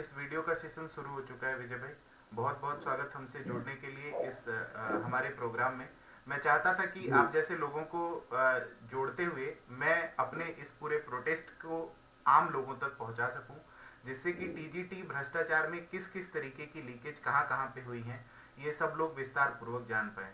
इस वीडियो का सेशन शुरू हो चुका है विजय भाई। बहुत बहुत स्वागत हमसे जुड़ने के लिए इस हमारे प्रोग्राम में। मैं चाहता था कि जी आप जैसे लोगों को जोड़ते हुए मैं अपने इस पूरे प्रोटेस्ट को आम लोगों तक पहुंचा सकूं, जिससे कि टीजीटी भ्रष्टाचार में किस किस तरीके की लीकेज कहां कहां पे हुई है, ये सब लोग विस्तार पूर्वक जान पाए।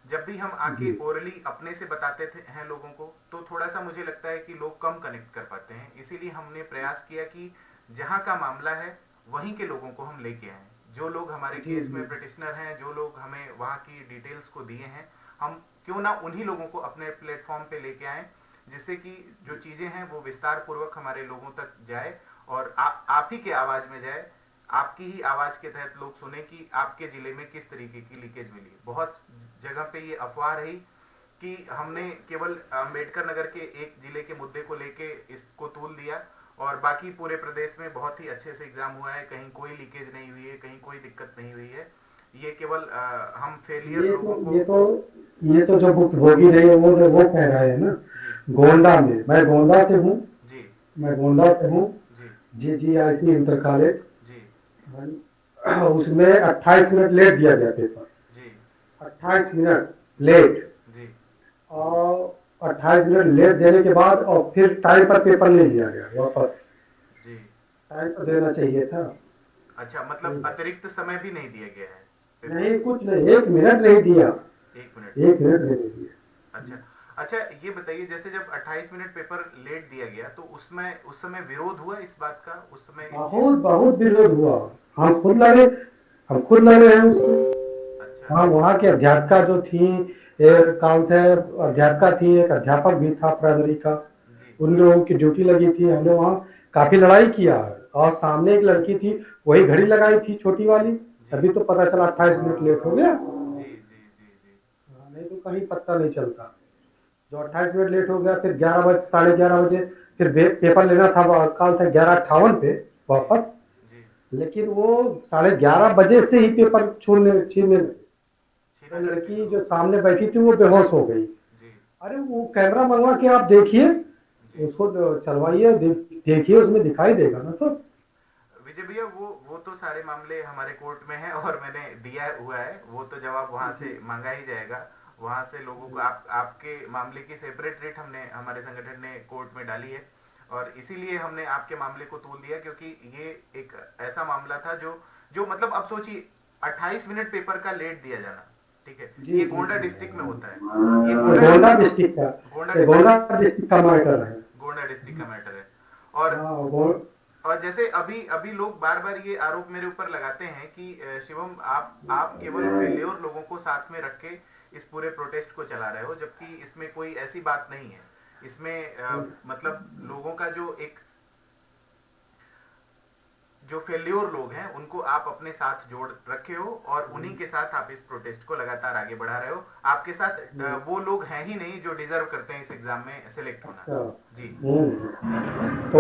जब भी हम आके जी ओरली अपने से बताते थे हैं लोगों को, तो थोड़ा सा मुझे लगता है कि लोग कम कनेक्ट कर पाते हैं। इसीलिए हमने प्रयास किया कि जहां का मामला है वहीं के लोगों को हम लेके आए। जो लोग हमारे जी केस जी में पिटिशनर हैं, जो लोग हमें वहां की डिटेल्स को दिए हैं, हम क्यों ना उन्हीं लोगों को अपने प्लेटफॉर्म पे लेके आए, जिससे कि जो चीजें हैं वो विस्तार पूर्वक हमारे लोगों तक जाए और आप ही के आवाज में जाए। आपकी ही आवाज के तहत लोग सुने कि आपके जिले में किस तरीके की लीकेज मिली। बहुत जगह पे ये अफवाह रही कि हमने केवल अंबेडकर नगर के एक जिले के मुद्दे को लेके इसको तूल दिया और बाकी पूरे प्रदेश में बहुत ही अच्छे से एग्जाम हुआ है, कहीं कोई लीकेज नहीं हुई है, कहीं कोई दिक्कत नहीं हुई है। ये केवल हम फेलियर ये लोगों तो को। ये तो ये तो जो भुक्तभोगी रहे हैं वो कह रहे हैं ना। जी गोंडा में, मैं गोंडा से हूँ। जी मैं गोंडा से हूँ। जी GGIC इंटर कॉलेज। जी उसमें 28 मिनट लेट दिया गया पेपर। जी 28 मिनट जी लेट। जी और 28 मिनट लेट देने के बाद और फिर टाइम पर पेपर नहीं लिया गया वापस। जी। टाइम पर देना चाहिए था। अच्छा, मतलब अतिरिक्त समय भी नहीं दिया गया है पेपर नहीं, में? कुछ नहीं, 1 मिनट नहीं दिया। 1 मिनट नहीं एक दिया। मिनट नहीं दिया। अच्छा। अच्छा, ये बताइए, जैसे जब 28 मिनट पेपर लेट दिया गया तो उसमें उस समय विरोध हुआ इस बात का, उस समय इस चीज। बहुत बहुत विरोध हुआ। हम खुद लड़े। हम खुद लड़े हैं उसको। अच्छा। हाँ, वहाँ की अध्यापिका जो थी, काम थे, अध्यापिका थी, एक अध्यापक भी था प्राइमरी का। जी उन लोगों की ड्यूटी लगी थी। हमने वहाँ काफी लड़ाई किया है। और सामने एक लड़की थी, वही घड़ी लगाई थी छोटी वाली। जी तभी तो पता चला 28 मिनट लेट हो गया। जी जी जी जी हाँ, नहीं तो कहीं पता नहीं चलता। जो 28 मिनट लेट हो गया, फिर 11 बजे, 11:30 बजे फिर पेपर लेना था। कल था 11:58 पे जी वापस। जी। लेकिन वो 11:30 बजे से ही पेपर छीनने लगे। छीना वो जाने लड़की शुरू जो हो गया। सामने बैठी थी वो बेहोश हो गई। जी अरे वो कैमरा मंगवा के आप देखिए, जी। उसको चलवाइए, देखिए, उसमें दिखाई देगा ना सब। विजय भैया, वो तो सारे मामले हमारे कोर्ट में है और मैंने दिया हुआ है। वो तो जवाब वहां जी से मांगा ही जाएगा। वहां से लोगों को जी आपके मामले की सेपरेट रेट हमने हमारे संगठन ने कोर्ट में डाली है। और इसीलिए हमने आपके मामले को तूल दिया, क्योंकि ये एक ऐसा मामला था जो जो मतलब अब सोचिए, 28 मिनट पेपर का लेट दिया जाना। ठीक है, जी ये जी गोंडा जी। डिस्ट्रिक्ट में होता है। ये ये गोंडा गोंडा डिस्ट्रिक्ट डिस्ट्रिक्ट का, गोंडा ये गोंडा डिस्ट्रिक्ट डिस्ट्रिक्ट का मैटर है। गोंडा डिस्ट्रिक्ट का मैटर है। और हाँ और जैसे अभी अभी लोग बार बार ये आरोप मेरे ऊपर लगाते हैं कि शिवम, आप केवल फेल्योर लोगों को साथ में रख के इस पूरे प्रोटेस्ट को चला रहे हो, जबकि इसमें कोई ऐसी बात नहीं है। इसमें मतलब लोगों का जो फेल्योर लोग हैं उनको आप अपने साथ जोड़ रखे हो और उन्हीं के साथ आप इस प्रोटेस्ट को लगातार आगे बढ़ा रहे हो। आपके साथ वो लोग हैं ही नहीं जो डिजर्व करते हैं इस एग्जाम में सेलेक्ट होना। अच्छा। जी जी तो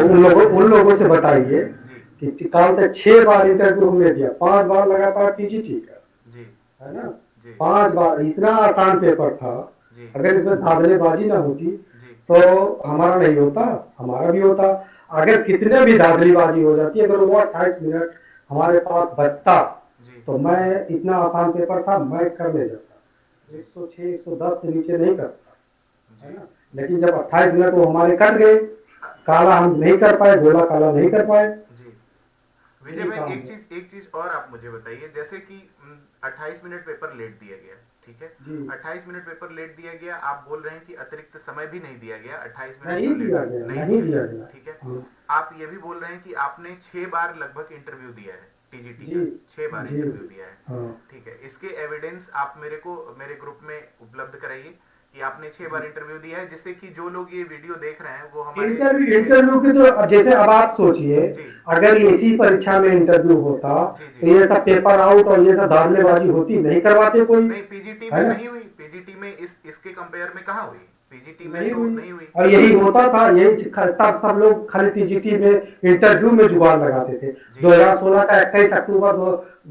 उन लोगों से बताइए जी कि कल तक 6 बार इंटरव्यू हमने दिया, 5 बार लगातार TGT का, जी है ना। जी 5 बार, इतना आसान पेपर था। जी अगर इसमें धांधलीबाजी ना होती जी तो हमारा नहीं होता, हमारा भी होता। अगर कितने भी धांधलीबाजी हो जाती, अगर वो 28 मिनट हमारे पास बचता जी तो मैं, इतना आसान पेपर था, मैं कर ले जाता। जी 106, 110 से नीचे नहीं करता, है जी ना। लेकिन जब 28 मिनट वो हमारे कट गए, काला हम नहीं कर पाए, गोला काला नहीं कर पाए। जी। विजय यही भाई, काम एक है। चीज एक चीज और आप मुझे बताइए, जैसे कि 28 मिनट पेपर लेट दिया गया, ठीक है। जी 28 मिनट पेपर लेट दिया गया, आप बोल रहे हैं कि अतिरिक्त समय भी नहीं दिया गया। 28 मिनट नहीं जो दिया लेट गया, नहीं नहीं दिया दिया गया, गया। ठीक है। हाँ, आप ये भी बोल रहे हैं कि आपने 6 बार लगभग इंटरव्यू दिया है टीजीटी जी का, 6 बार जी। इंटरव्यू दिया है। हाँ, ठीक है, इसके एविडेंस आप मेरे ग्रुप में उपलब्ध कराइए कि आपने 6 बार इंटरव्यू दिया है, जिससे कि जो लोग ये वीडियो देख रहे हैं वो हमारे इंटरव्यू इंटरव्यू की तो, अब जैसे अब आप सोचिए, जी अगर इसी परीक्षा में इंटरव्यू होता जी जी। तो ये सब पेपर आउट और ये सब धांधलेबाजी होती, नहीं करवाते कोई, नहीं, पीजीटी में है ना। नहीं हुई। पीजीटी में इसके कंपेयर में कहाँ हुई? पीजीटी में नहीं तो हुई। नहीं हुई। और यही होता था, यही तब सब लोग खाली TGT में इंटरव्यू में जुगाड़ लगाते थे। जी 2016 का 28 अक्टूबर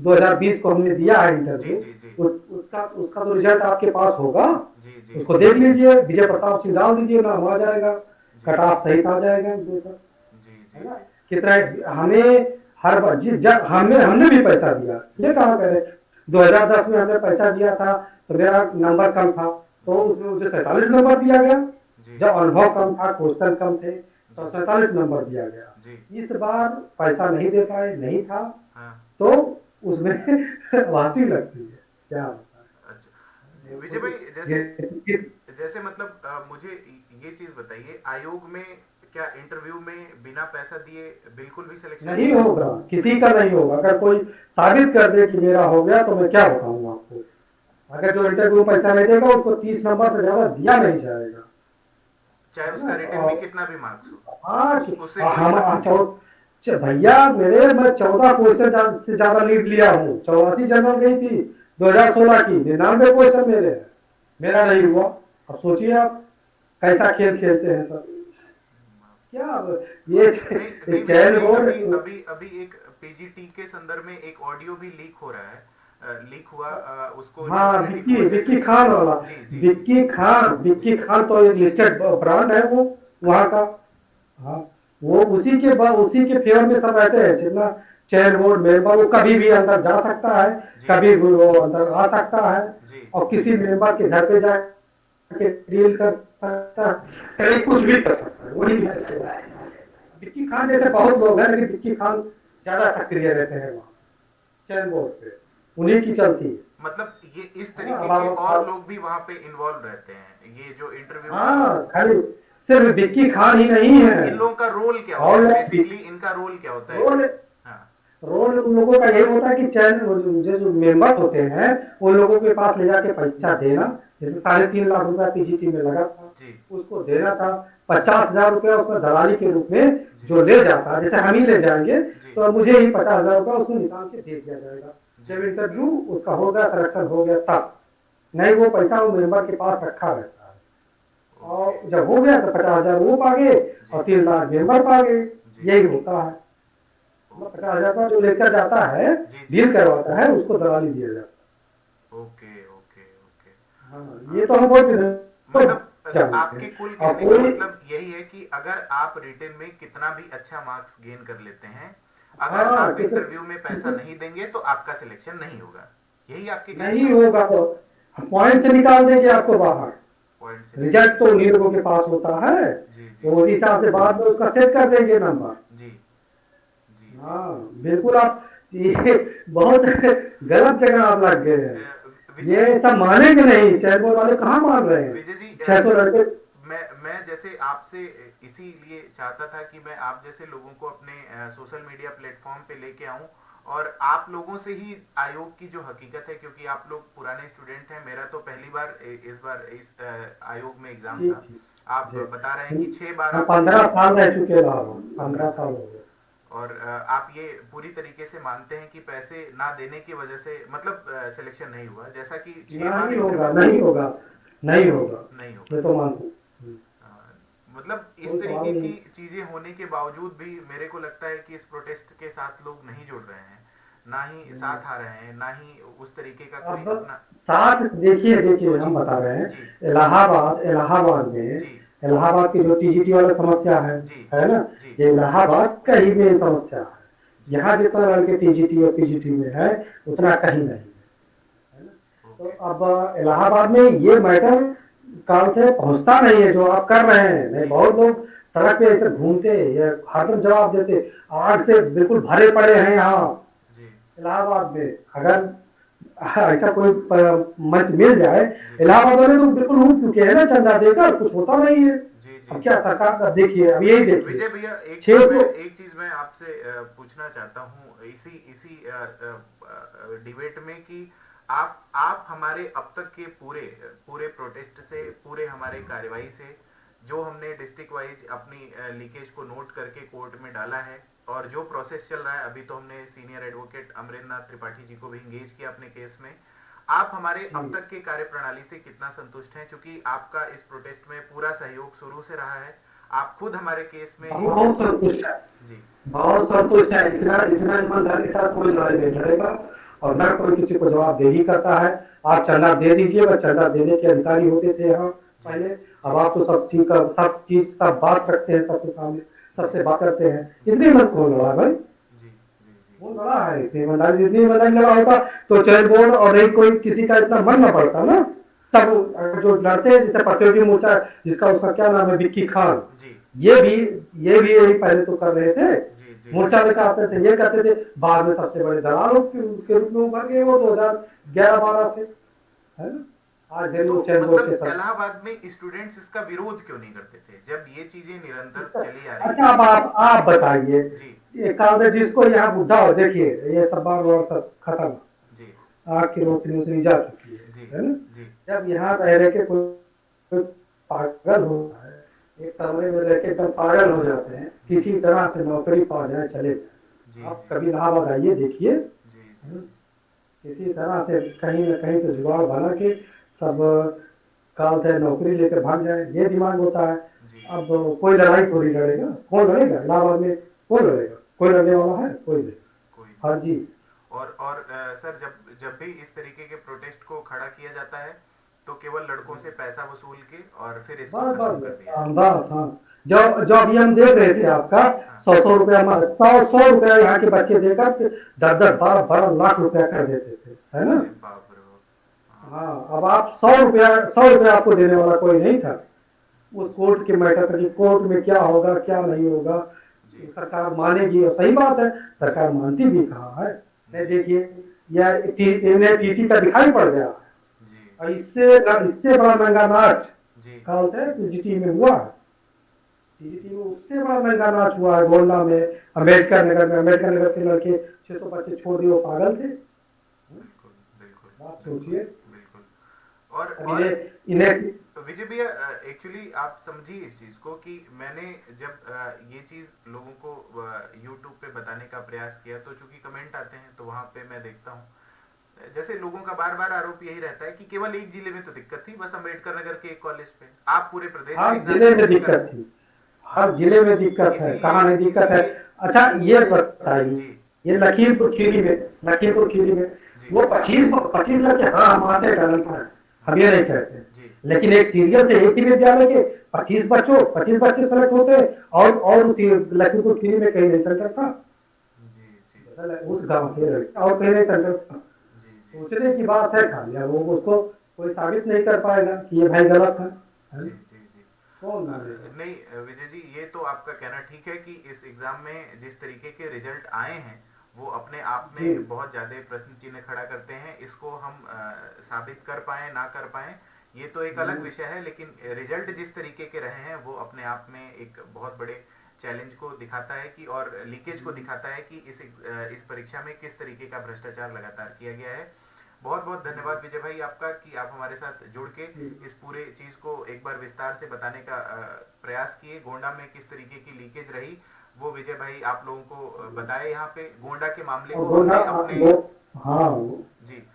2020 को हमने दिया है जी इंटरव्यू। जी जी उसका उसका तो रिजल्ट आपके पास होगा। जी जी उसको देख लीजिए, विजय प्रताप सिंह डाल दीजिए, नाम आ जाएगा, जी कट ऑफ सही आ जाएगा, ये सब, जी है जी ना। जी कितना हमें हर बार जब हमने भी पैसा दिया, ये कहा करे 2010 में हमने पैसा दिया था तो मेरा नंबर कम था तो उसमें मुझे 47 नंबर दिया गया। जी जब अनुभव कम था, क्वेश्चन कम थे तो 47 नंबर दिया गया। जी। इस बार पैसा नहीं दे पाए, नहीं था हाँ। तो उसमें वासी लगती है, क्या होता है। अच्छा विजय भाई, जैसे मतलब मुझे ये चीज बताइए, आयोग में क्या इंटरव्यू में बिना पैसा दिए बिल्कुल भी सिलेक्शन नहीं होगा, किसी का नहीं होगा। अगर कोई साबित कर दे कि मेरा हो गया तो मैं क्या बताऊंगा आपको। अगर जो इंटरव्यू पैसा नहीं देगा उसको 30 नंबर से ज्यादा दिया नहीं जाएगा, चाहे उसका रिटर्न में कितना भी मार्क्स हो। हाँ उससे कोई भैया मैं 14 क्वेश्चन से ज्यादा लीड लिया हूँ। 84 जनरल गई थी 2016 की, 99 क्वेश्चन मेरे, मेरा नहीं हुआ। अब सोचिए आप कैसा खेल खेलते हैं सब। क्या ये चैन बोर्ड अभी अभी एक पीजीटी के संदर्भ में एक ऑडियो भी लीक हो रहा है, लीक हुआ उसको। हाँ, विक्की खान वाला। विक्की खान तो एक लिस्टेड ब्रांड है वो वहाँ का। हाँ, वो उसी के फेवर में सब रहते हैं। जितना चेयर बोर्ड मेंबर वो कभी भी अंदर जा सकता है, कभी भी वो अंदर आ सकता है और किसी मेंबर के घर पे जाके डील कर सकता है, कहीं कुछ भी कर सकता है। वही विक्की खान जैसे बहुत लोग हैं, लेकिन विक्की खान ज्यादा सक्रिय रहते हैं वहाँ चेयर बोर्ड पे, उन्हीं की चलती है। मतलब ये इस तरीके के और लोग भी वहाँ पे इन्वॉल्व रहते हैं, ये जो इंटरव्यू। हाँ, खाली सिर्फ विक्की खान ही नहीं है। इन लोगों का रोल क्या होता है बेसिकली, इनका रोल क्या होता है? रोल उन लोगों का यही होता है कि चैनल जो मेंबर होते हैं उन लोगों के पास ले जाके परीक्षा देना। जैसे 3.5 लाख रुपया पीजीटी में लगा था, उसको देना था। 50,000 रुपया उसमें दलाली के रूप में जो ले जाता है, जैसे हम ही ले जाएंगे तो मुझे ही 50,000 रुपया उसमें निकाल के दे दिया जाएगा। जब इंटरव्यू उसका हो गया, सिलेक्शन हो गया तब, नहीं वो पैसा वो मेंबर के पास रखा रहता है। और जब हो गया तो 50,000 वो पा गए और 3 लाख मेंबर पा गए। यही होता है। 50,000 का जो लेकर जाता है, डील करवाता है, उसको दलाली दिया जाता है। Okay okay okay. हाँ, ये तो हम बहुत मतलब आपके कुल कहने का मतलब यही है कि अगर आप रिटन में कितना भी अच्छा मार्क्स गेन कर लेते हैं, अगर आप इंटरव्यू में पैसा नहीं देंगे तो आपका सिलेक्शन नहीं होगा। यही आपके नहीं होगा तो पॉइंट से निकाल देंगे आपको बाहर। रिजल्ट तो उन्हीं लोगों के पास होता है, तो उस हिसाब से बाद में उसका सेट कर देंगे नंबर। जी हाँ बिल्कुल। आप ये बहुत गलत जगह आप लग गए हैं। ये सब मानेंगे नहीं, चैन बोर्ड वाले कहाँ मान रहे हैं। विजय जी 600 लड़के। मैं जैसे आपसे इसीलिए चाहता था कि मैं आप जैसे लोगों को अपने सोशल मीडिया प्लेटफॉर्म पे लेके आऊं और आप लोगों से ही आयोग की जो हकीकत है, क्योंकि आप लोग पुराने स्टूडेंट हैं, मेरा तो पहली बार इस आयोग में एग्जाम था। आप बता रहे हैं कि 6 बार 15 साल रह चुके, 15 साल हो गए। और आप ये पूरी तरीके से मानते हैं कि पैसे ना देने की वजह से मतलब सिलेक्शन नहीं हुआ, जैसा कि 6 बार नहीं होगा ये तो मानते हैं। मतलब इस तरीके की चीजें होने के बावजूद भी मेरे को लगता है कि इस प्रोटेस्ट के साथ लोग नहीं जुड़ रहे हैं, ना ही साथ आ रहे हैं, ना ही उस तरीके का कोई अपना साथ। देखिए हम बता रहे हैं, इलाहाबाद की जो टीजीटी वाला समस्या है ना, ये इलाहाबाद का ही मेन समस्या है। यहाँ जितना लड़के टीजीटी और पीजीटी में है उतना कहीं नहीं है ना। तो अब इलाहाबाद में ये मैटर काल से पहुंचता नहीं है जो आप कर रहे हैं। नहीं, बहुत लोग सड़क पे ऐसे घूमते या हरदम जवाब देते, आग से बिल्कुल भरे पड़े हैं यहाँ इलाहाबाद में। अगर ऐसा कोई मंच मिल जाए, इलाहाबाद वाले तो बिल्कुल उठ चुके हैं ना चंदा देकर, कुछ होता नहीं है। अब क्या सरकार का देखिए, अब यही देखिए। विजय भैया एक चीज मैं आपसे पूछना चाहता हूँ इसी डिबेट में कि आप हमारे अब तक के पूरे प्रोटेस्ट से, पूरे हमारे कार्यवाही से, जो हमने डिस्ट्रिक्ट वाइज अपनी लीकेज को नोट करके कोर्ट में डाला है और जो प्रोसेस चल रहा है, अभी तो हमने सीनियर एडवोकेट अमरेंद्र त्रिपाठी जी को भी इंगेज किया अपने केस में, आप हमारे अब तक के कार्य प्रणाली से कितना संतुष्ट हैं? क्योंकि आपका इस प्रोटेस्ट में पूरा सहयोग शुरू से रहा है, आप खुद हमारे केस में बहुत संतुष्ट है जी, बहुत संतुष्ट है। इतना ईमानदारी के साथ कोई लड़ाई नहीं लड़ेगा और न कोई किसी को जवाब दे ही करता है। आप चंदा दे दीजिए, बस चंदा देने के अधिकारी होते थे यहाँ पहले, अब आप तो सब बात रखते हैं सबके सामने, सबसे बात करते हैं। इतनी मत खोल रहा भाई। वो लड़ा है, इतनी ईमानदारी, जितनी ईमानदारी लड़ा होता तो चयन बोर्ड और नहीं कोई किसी का इतना मन न पड़ता ना। सब जो लड़ते हैं, जैसे प्रतियोगी मोर्चा जिसका उसका क्या नाम है, विक्की खान, ये भी यही पहले तो कर रहे थे, मोर्चा लेकर आते थे, ये करते थे, बाद में सबसे बड़े दलालों के रूप में उभर गए वो 2011-12 से, है ना। आज तो चयन बोर्ड के मतलब साथ इलाहाबाद में स्टूडेंट्स इसका विरोध क्यों नहीं करते थे जब ये चीजें निरंतर चली आ रही अच्छा, अब आप बताइए, जी ये कागज जिसको यहाँ बुढ़ा हो, देखिए ये सब बार बार सब खत्म, जी आग की रोशनी जा चुकी जी है ना। जी जब यहाँ रह रहे के कोई पागल होता है, एक कमरे में रह के एकदम पागल हो जाते हैं, किसी तरह से नौकरी पा जाए चले जाए। आप कभी इलाहाबाद आइए, देखिए, किसी तरह से कहीं न कहीं से जुगाड़ बना के सब काल से नौकरी लेकर भाग जाए, ये दिमाग होता है। अब कोई लड़ाई थोड़ी लड़ेगा, कौन लड़ेगा इलाहाबाद में, कौन लड़ेगा, कोई लड़ने वाला है, कोई नहीं। हाँ जी। और सर जब भी इस तरीके के प्रोटेस्ट को खड़ा किया जाता है तो केवल लड़कों से पैसा वसूल के और फिर इसको खत्म कर दिया। बस हाँ, जो अभी हम देख रहे थे आपका 100 रुपया, 100 रुपया यहाँ के बच्चे देकर 10-12 लाख रुपया कर देते थे, है ना। हाँ, अब आप 100 रुपया आपको देने वाला कोई नहीं था। उस कोर्ट के मैटर पर, कोर्ट में क्या होगा क्या नहीं होगा, सरकार मानेगी, और सही बात है, सरकार मानती भी कहाँ है। नहीं देखिए, या टीटी का दिखाई पड़ गया, और इससे बड़ा महंगा नाच टीजीटी में हुआ, टीजीटी में उससे बड़ा महंगा नाच हुआ है गोंडा में, अम्बेडकर नगर के लड़के 600 बच्चे छोड़ दिए, वो पागल थे। बात सोचिए। और इन्हें विजय भैया, एक्चुअली आप समझिए इस चीज को कि मैंने जब ये चीज लोगों को YouTube पे बताने का प्रयास किया, तो चूंकि कमेंट आते हैं तो वहां पे मैं देखता हूँ, जैसे लोगों का बार बार आरोप यही रहता है कि केवल एक जिले में तो दिक्कत थी, बस अम्बेडकर नगर के एक कॉलेज पे, आप पूरे प्रदेश में हर जिले में दिक्कत थी, हर जिले में दिक्कत है, कहाँ नहीं दिक्कत है। अच्छा ये बताइए, ये लखीमपुर खीरी में वो 25 लड़के, हाँ हम आते हैं, हम ये नहीं कहते, लेकिन एक सीरियल से एक ही विद्यालय के 25 बच्चे सेलेक्ट होते, और उसी लखीमपुर खीरी में कहीं नहीं सेंटर था, उस गांव के और कहीं नहीं सेंटर था। सोचने की बात है खाली, वो उसको कोई साबित नहीं कर पाएगा कि ये भाई गलत है। नहीं विजय जी, ये तो आपका कहना ठीक है कि इस एग्जाम में जिस तरीके के रिजल्ट आए हैं वो अपने आप में बहुत ज्यादा प्रश्न चिन्ह खड़ा करते हैं। इसको हम साबित कर पाए ना कर पाए ये तो एक अलग विषय है, लेकिन रिजल्ट जिस तरीके के रहे हैं वो अपने आप में एक बहुत बड़े चैलेंज को दिखाता है कि, और लीकेज को दिखाता है कि इस परीक्षा में किस तरीके का भ्रष्टाचार लगातार किया गया है। बहुत बहुत धन्यवाद विजय भाई आपका कि आप हमारे साथ जुड़ के इस पूरे चीज को एक बार विस्तार से बताने का प्रयास किए। गोंडा में किस तरीके की लीकेज रही वो विजय भाई आप लोगों को बताए। यहाँ पे गोंडा के मामले को हमने अपने जी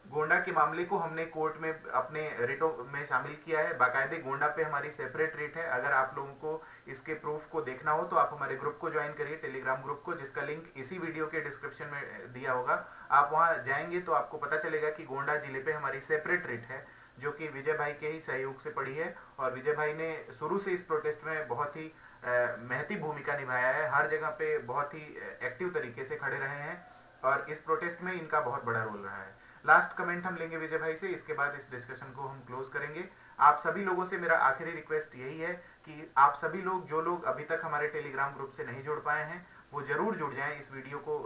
गोंडा के मामले को हमने कोर्ट में अपने रिटों में शामिल किया है। बाकायदे गोंडा पे हमारी सेपरेट रिट है। अगर आप लोगों को इसके प्रूफ को देखना हो तो आप हमारे ग्रुप को ज्वाइन करिए, टेलीग्राम ग्रुप को, जिसका लिंक इसी वीडियो के डिस्क्रिप्शन में दिया होगा। आप वहां जाएंगे तो आपको पता चलेगा कि गोंडा जिले पे हमारी सेपरेट रिट है जो कि विजय भाई के ही सहयोग से पड़ी है। और विजय भाई ने शुरू से इस प्रोटेस्ट में बहुत ही महती भूमिका निभाया है, हर जगह पे बहुत ही एक्टिव तरीके से खड़े रहे हैं और इस प्रोटेस्ट में इनका बहुत बड़ा रोल रहा है। लास्ट कमेंट हम लेंगे विजय भाई से, इसके बाद इस डिस्कशन को हम क्लोज करेंगे। आप सभी लोगों से मेरा आखिरी रिक्वेस्ट यही है कि आप सभी लोग, जो लोग अभी तक हमारे टेलीग्राम ग्रुप से नहीं जुड़ पाए हैं, वो जरूर जुड़ जाएं। इस वीडियो को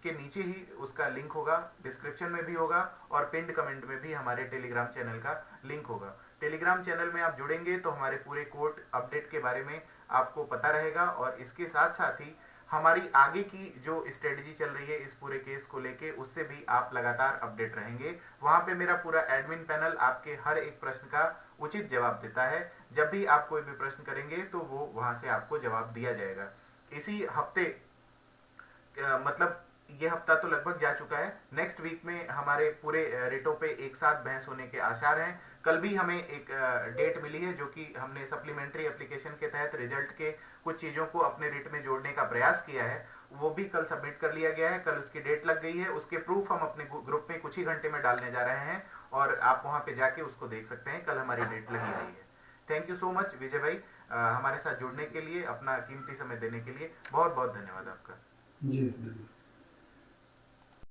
के नीचे ही उसका लिंक होगा, डिस्क्रिप्शन में भी होगा और पिंड कमेंट में भी हमारे टेलीग्राम चैनल का लिंक होगा। टेलीग्राम चैनल में आप जुड़ेंगे तो हमारे पूरे कोर्ट अपडेट के बारे में आपको पता रहेगा और इसके साथ साथ ही हमारी आगे की जो स्ट्रेटजी चल रही है इस पूरे केस को लेके, उससे भी आप लगातार अपडेट रहेंगे। वहां पे मेरा पूरा एडमिन पैनल आपके हर एक प्रश्न का उचित जवाब देता है। जब भी आप कोई भी प्रश्न करेंगे तो वो वहां से आपको जवाब दिया जाएगा। इसी हफ्ते मतलब ये हफ्ता तो लगभग जा चुका है, नेक्स्ट वीक में हमारे पूरे रिटों पे एक साथ बहस होने के आसार हैं। कल भी हमें एक डेट मिली है जो कि हमने सप्लीमेंट्री एप्लीकेशन के तहत रिजल्ट के कुछ चीजों को अपने रिट में जोड़ने का प्रयास किया है, वो भी कल सबमिट कर लिया गया है। कल उसकी डेट लग गई है, उसके प्रूफ हम अपने ग्रुप में कुछ ही घंटे में डालने जा रहे हैं और आप वहां पे जाके उसको देख सकते हैं। कल हमारी डेट लगी हुई है। थैंक यू सो मच विजय भाई, हमारे साथ जुड़ने के लिए, अपना कीमती समय देने के लिए बहुत बहुत धन्यवाद आपका। जी।